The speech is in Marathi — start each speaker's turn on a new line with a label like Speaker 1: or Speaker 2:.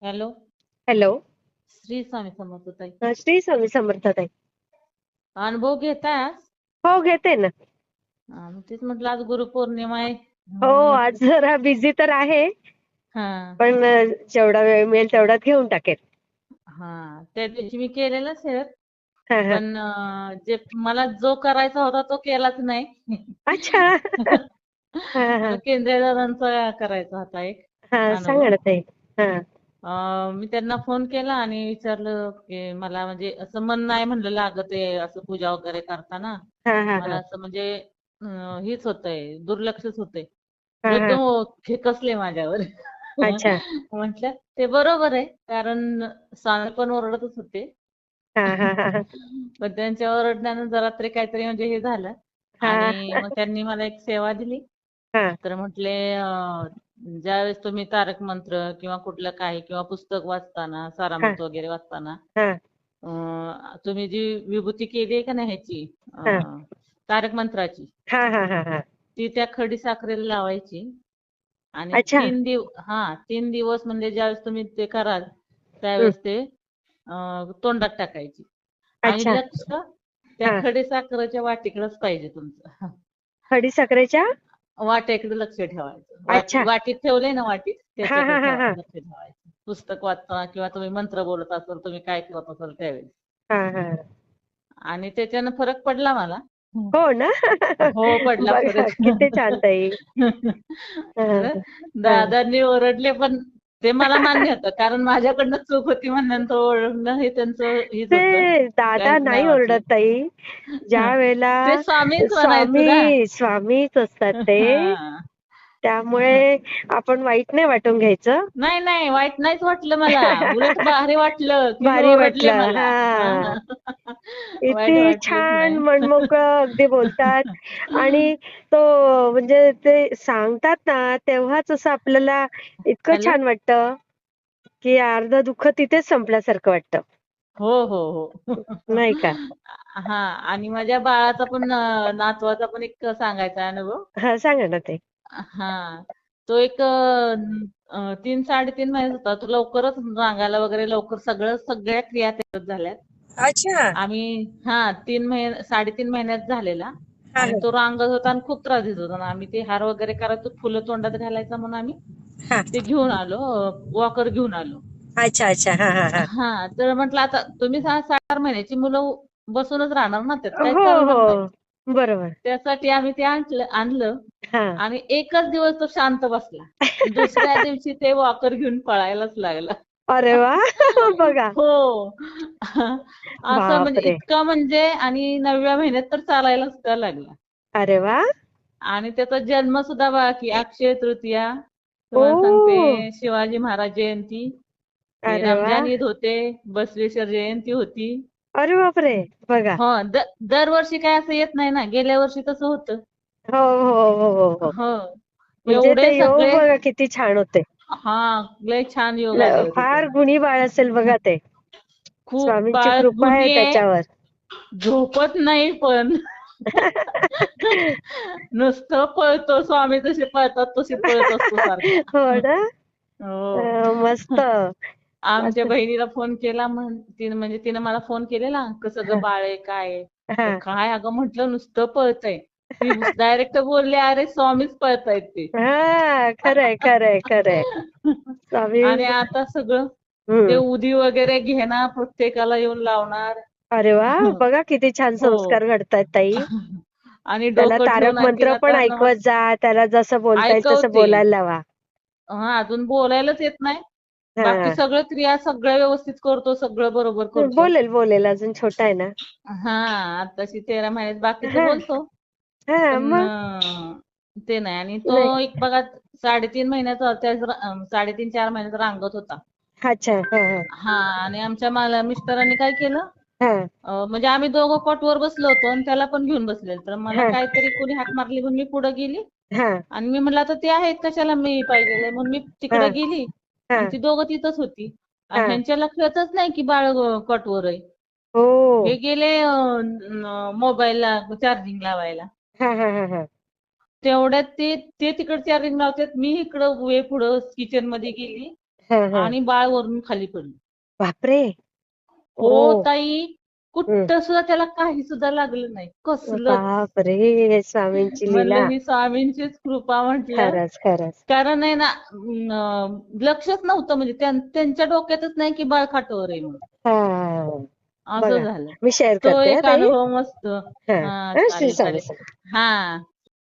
Speaker 1: हॅलो.
Speaker 2: हॅलो.
Speaker 1: श्री स्वामी समर्थ ताई.
Speaker 2: श्री स्वामी समर्थ ताई.
Speaker 1: अनुभव घेताय आज?
Speaker 2: हो, घेते ना.
Speaker 1: मग तेच म्हटलं आज गुरुपौर्णिमा आहे
Speaker 2: हो,
Speaker 1: म्हणून
Speaker 2: आज
Speaker 1: म्हटलं.
Speaker 2: जरा बिझी तर आहे,
Speaker 1: हा
Speaker 2: पण जेवढा वेळ मिळेल तेवढ्यात घेऊन टाकेल.
Speaker 1: हा त्या दिवशी मी केलेलं शेअर,
Speaker 2: हा हा.
Speaker 1: पण जे मला जो करायचा होता तो केलाच नाही.
Speaker 2: अच्छा. हा
Speaker 1: मला
Speaker 2: हा
Speaker 1: केंद्रीय दादांचा करायचा होता एक
Speaker 2: हा, सांगा
Speaker 1: अनुभव.
Speaker 2: ना ताई. हा
Speaker 1: मी त्यांना फोन केला आणि विचारलं की मला म्हणजे असं मन नाही म्हणलं लागत आहे असं पूजा वगैरे करताना.
Speaker 2: हा हा
Speaker 1: मला
Speaker 2: हा
Speaker 1: असं म्हणजे हेच होतंय, दुर्लक्षच होतंय.
Speaker 2: हा हा.
Speaker 1: एकदम खेकसले माझ्यावर.
Speaker 2: अच्छा.
Speaker 1: म्हटलं ते बरोबर आहे, कारण स्वामी पण ओरडतच होते.
Speaker 2: हा हा हा हा
Speaker 1: पण त्यांच्या ओरडण्यानं जरा तरी काहीतरी म्हणजे हे झालं.
Speaker 2: हा
Speaker 1: आणि मग त्यांनी मला एक सेवा दिली.
Speaker 2: हा
Speaker 1: तर म्हटले ज्यावेळेस तुम्ही तारक मंत्र किंवा कुठलं काही किंवा पुस्तक वाचताना,
Speaker 2: हा
Speaker 1: सारामृत वगैरे वाचताना
Speaker 2: हा
Speaker 1: तुम्ही जी विभूती केली आहे का नाही ह्याची
Speaker 2: हा
Speaker 1: तारक मंत्राची,
Speaker 2: हा हा हा हा.
Speaker 1: ती त्या खडी साखरेला लावायची आणि
Speaker 2: अच्छा.
Speaker 1: 3 दिवस म्हणजे ज्यावेळेस तुम्ही ते कराल
Speaker 2: हं.
Speaker 1: त्यावेळेस ते तोंडात टाकायची. आणि
Speaker 2: अच्छा.
Speaker 1: लक्ष त्या
Speaker 2: हा.
Speaker 1: खडी साखरेच्या वाटीकडेच पाहिजे तुमचं.
Speaker 2: खडीसाखरेच्या.
Speaker 1: वाट्याकडे लक्ष ठेवायचं.
Speaker 2: अच्छा.
Speaker 1: वाटीत ठेवलंय ना, वाटीत
Speaker 2: हा
Speaker 1: त्याच्याकडे
Speaker 2: हा हा हा
Speaker 1: लक्ष ठेवायचं. पुस्तक वाचताना किंवा तुम्ही मंत्र बोलत असाल, तुम्ही काय करत असाल त्यावेळेस.
Speaker 2: हा हा.
Speaker 1: आणि त्याच्यानं फरक पडला मला. हं.
Speaker 2: हो ना.
Speaker 1: हो, पडला
Speaker 2: बघा
Speaker 1: फरक.
Speaker 2: किती छान ताई. हा
Speaker 1: तर
Speaker 2: हा
Speaker 1: दादांनी ओरडले, पण ते मला मान्य होतं, कारण माझ्याकडनं चूक होती म्हणल्यानंतर ओरडणं हे त्यांचं हेच होतं.
Speaker 2: ते दादा
Speaker 1: काहीच नाही
Speaker 2: नाही
Speaker 1: वाटलं.
Speaker 2: ओरडत ताई. ज्या वेळेला
Speaker 1: ते स्वामीच म्हणायचं ना.
Speaker 2: स्वामीच असतात ते,
Speaker 1: हां.
Speaker 2: त्यामुळे आपण वाईट नाही वाटून घ्यायचं.
Speaker 1: नाही, नाही. वाईट नाहीच वाटलं मला. उलट भारी वाटलं, की हे
Speaker 2: भारी
Speaker 1: ओरडले
Speaker 2: वाटलं.
Speaker 1: मला.
Speaker 2: हा.
Speaker 1: हां. वाईट
Speaker 2: किती
Speaker 1: वाटलंच
Speaker 2: छान
Speaker 1: नाही.
Speaker 2: मनमोकळं अगदी बोलतात. आणि तो म्हणजे ते सांगतात ना, तेव्हाच असं आपल्याला इतकं
Speaker 1: हॅलो?
Speaker 2: छान वाटतं, की अर्ध दुःख तिथेच संपल्यासारखं वाटतं.
Speaker 1: हो, हो, हो.
Speaker 2: नाही का?
Speaker 1: हां. आणि माझ्या बाळाचा पण नातवाचा पण एक सांगायचा अनुभव.
Speaker 2: हां, सांगा ना ताई.
Speaker 1: हां. तो एक 3-3.5 महिन्याचा होता. तो लवकरच रांगायला वगैरे लवकर सगळ्या क्रिया त्याच्यात झाल्या.
Speaker 2: अच्छा.
Speaker 1: आम्ही 3.5 महिन्यात झालेला.
Speaker 2: हां,
Speaker 1: आणि
Speaker 2: हां.
Speaker 1: तो रांगत होता आणि खूप त्रास देत होता. आणि आम्ही ते हार वगैरे करायचो, फुलं तोंडात घालायचा म्हणून आम्ही
Speaker 2: हां.
Speaker 1: ते घेऊन आलो, वॉकर घेऊन आलो.
Speaker 2: अच्छा, अच्छा. हां, हां, हां.
Speaker 1: तर म्हटलं आता तुम्ही 6-4 महिन्याची मुलं बसूनच राहणार ना, त्यात काही
Speaker 2: हो,
Speaker 1: करणार नाही.
Speaker 2: हो. बरोबर.
Speaker 1: त्यासाठी आम्ही ते आणलं
Speaker 2: हां.
Speaker 1: आणि एकच दिवस तो शांत बसला. दुसऱ्या दिवशी ते वॉकर घेऊन पळायलाच लागला.
Speaker 2: अरे वाह! बघा.
Speaker 1: हो. असं म्हणजे
Speaker 2: बापरे!
Speaker 1: इतकं म्हणजे, आणि 9व्या महिन्यात तर चालायला सुद्धा लागला.
Speaker 2: अरे वाह!
Speaker 1: आणि त्याचा जन्म सुद्धा बघा की अक्षय तृतीया, तुम्हाला
Speaker 2: ओह!
Speaker 1: सांगते, शिवाजी महाराज जयंती, ते
Speaker 2: अरे
Speaker 1: रमजान
Speaker 2: वाह!
Speaker 1: ईद होते, बसवेश्वर जयंती होती.
Speaker 2: अरे बापरे! बघा.
Speaker 1: हो, दरवर्षी काय असं येत नाही ना. गेल्या वर्षी तसं होतं.
Speaker 2: हो, हो, हो, हो, हो.
Speaker 1: हो.
Speaker 2: म्हणजे
Speaker 1: एवढे
Speaker 2: ते योग
Speaker 1: सगळे.
Speaker 2: बघा किती छान होते.
Speaker 1: लय छान योग आले होते ते.
Speaker 2: फार गुणी बाळ असेल बघा ते.
Speaker 1: खूप
Speaker 2: स्वामींची
Speaker 1: बाळ
Speaker 2: कृपा
Speaker 1: गुणी
Speaker 2: आहे
Speaker 1: आहे.
Speaker 2: त्याच्यावर.
Speaker 1: झोपत नाही पण. नुसतं पळतो. स्वामी जसे पळतात तसे पळत असतो सारखा.
Speaker 2: हो ना?
Speaker 1: हो.
Speaker 2: मस्त.
Speaker 1: आमच्या
Speaker 2: असं.
Speaker 1: बहिणीला फोन केला, म्हणजे तिनं मला फोन केलेला, कसं ग
Speaker 2: हां,
Speaker 1: बाळ आहे काय आहे? तर
Speaker 2: हां.
Speaker 1: काय अगं म्हटलं, नुसतं पळतंय. ती डायरेक्ट बोलली, अरे स्वामीच पळतायत ते.
Speaker 2: हां. खरंय, खरंय, खरंय. स्वामी.
Speaker 1: आणि आता सगळं ते
Speaker 2: हं.
Speaker 1: उदी वगैरे घेणार, प्रत्येकाला येऊन लावणार.
Speaker 2: अरे वाह! बघा किती छान
Speaker 1: हो.
Speaker 2: संस्कार घडतायत ताई.
Speaker 1: आणि
Speaker 2: त्याला
Speaker 1: डोकं
Speaker 2: तारक
Speaker 1: ठेवून आणखीन
Speaker 2: मंत्र पण
Speaker 1: आता
Speaker 2: ऐकवत जा. त्याला जसं बोलता येईल तसं
Speaker 1: ऐकवते.
Speaker 2: बोलायला लावा.
Speaker 1: अजून बोलायलाच येत नाही. बाकी
Speaker 2: हां.
Speaker 1: सगळं क्रिया सगळं व्यवस्थित करतो, सगळं बरोबर करतो.
Speaker 2: बोलेल, बोलेल. अजून छोटा आहे ना.
Speaker 1: आताशी 13 महिन्यात बाकीचं
Speaker 2: हां,
Speaker 1: बोलतो.
Speaker 2: हां.
Speaker 1: पण
Speaker 2: मग
Speaker 1: ते नाही. आणि तो
Speaker 2: नाही.
Speaker 1: एक बघा 3.5 महिन्याचा, 3.5-4 महिन्याचा रांगत होता.
Speaker 2: अच्छा. हां, हां.
Speaker 1: आणि आमच्या मिस्टरांनी काय केलं,
Speaker 2: हां,
Speaker 1: म्हणजे आम्ही दोघं कॉटवर बसलो होतो आणि त्याला पण घेऊन बसलेलो. तर मला
Speaker 2: हां,
Speaker 1: काहीतरी कोणी हाक मारली म्हणून मी पुढे गेली.
Speaker 2: हां,
Speaker 1: आणि मी म्हटलं आता ते आहेत कशाला मी पाहिजे, म्हणून मी तिकडे
Speaker 2: हां,
Speaker 1: गेली. आणि
Speaker 2: हां,
Speaker 1: ती दोघं तिथंच होती. आणि
Speaker 2: हां.
Speaker 1: ह्यांच्या लक्षातच नाही की बाळ कॉटवर आहे.
Speaker 2: ओह!
Speaker 1: हे गेले मोबाईलला चार्जिंग लावायला.
Speaker 2: हां, हां, हां, हां.
Speaker 1: तेवढ्यात ते ते तिकडे चार्जिंग लावतात, मी इकडं पुढं किचन मध्ये गेली.
Speaker 2: हा हा.
Speaker 1: आणि बाळ वरून खाली पडलं.
Speaker 2: बापरे.
Speaker 1: हो
Speaker 2: ओ.
Speaker 1: ताई,
Speaker 2: हम्म.
Speaker 1: कुठं सुद्धा त्याला काही सुद्धा लागलं नाही, कसलंच.
Speaker 2: बापरे, स्वामींची
Speaker 1: म्हणलं
Speaker 2: लीला.
Speaker 1: ही स्वामींचीच कृपा म्हटलं.
Speaker 2: खरंच खरंच.
Speaker 1: कारण आहे ना, लक्षच नव्हतं म्हणजे त्यांच्या डोक्यातच नाही की बाळ खाटवर आहे म्हणून.
Speaker 2: हा.
Speaker 1: असं
Speaker 2: बघा,
Speaker 1: झालं.
Speaker 2: मी शेअर
Speaker 1: तो
Speaker 2: करते हा
Speaker 1: एक
Speaker 2: ताई.
Speaker 1: अनुभव मस्त.
Speaker 2: हा
Speaker 1: हा
Speaker 2: श्री
Speaker 1: चालेल
Speaker 2: स्वामी
Speaker 1: चालेल.
Speaker 2: समर्थ.
Speaker 1: हा.